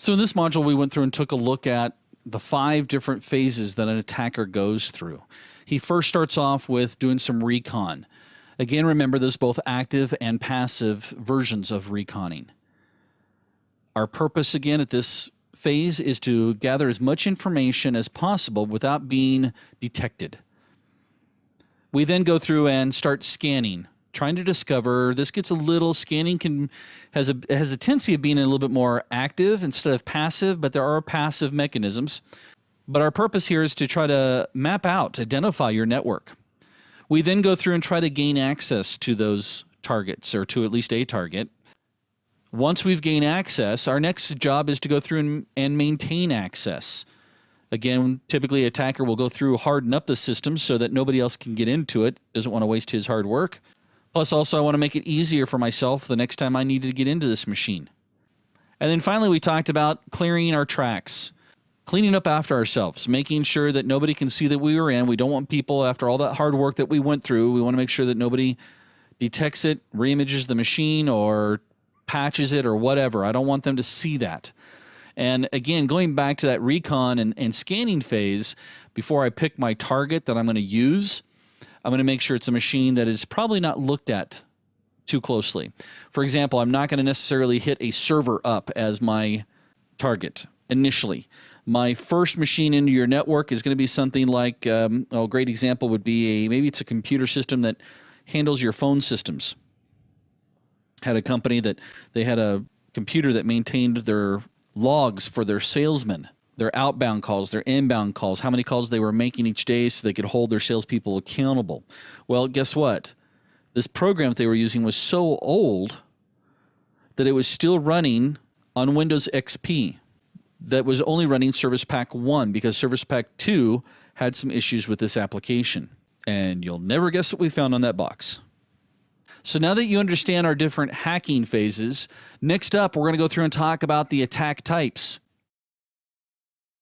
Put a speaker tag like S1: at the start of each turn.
S1: So in this module, we went through and took a look at the 5 different phases that an attacker goes through. He first starts off with doing some recon. Again, remember there's both active and passive versions of reconning. Our purpose again at this phase is to gather as much information as possible without being detected. We then go through and start scanning, trying to discover. This gets a little, scanning has a tendency of being a little bit more active instead of passive, but there are passive mechanisms. But our purpose here is to try to map out, identify your network. We then go through and try to gain access to those targets, or to at least a target. Once we've gained access, our next job is to go through and maintain access. Again, typically, an attacker will go through, harden up the system so that nobody else can get into it, doesn't want to waste his hard work. Plus, also, I want to make it easier for myself the next time I need to get into this machine. And then finally, we talked about clearing our tracks, cleaning up after ourselves, making sure that nobody can see that we were in. We don't want people, after all that hard work that we went through, we want to make sure that nobody detects it, reimages the machine, or patches it, or whatever. I don't want them to see that. And again, going back to that recon and scanning phase, before I pick my target that I'm going to use, I'm going to make sure it's a machine that is probably not looked at too closely. For example, I'm not going to necessarily hit a server up as my target initially. My first machine into your network is going to be something like, a great example would be maybe it's a computer system that handles your phone systems. Had a company that they had a computer that maintained their logs for their salesmen, their outbound calls, their inbound calls, how many calls they were making each day so they could hold their salespeople accountable. Well, guess what? This program that they were using was so old that it was still running on Windows XP. That was only running Service Pack 1 because Service Pack 2 had some issues with this application. And you'll never guess what we found on that box. So now that you understand our different hacking phases, next up we're going to go through and talk about the attack types.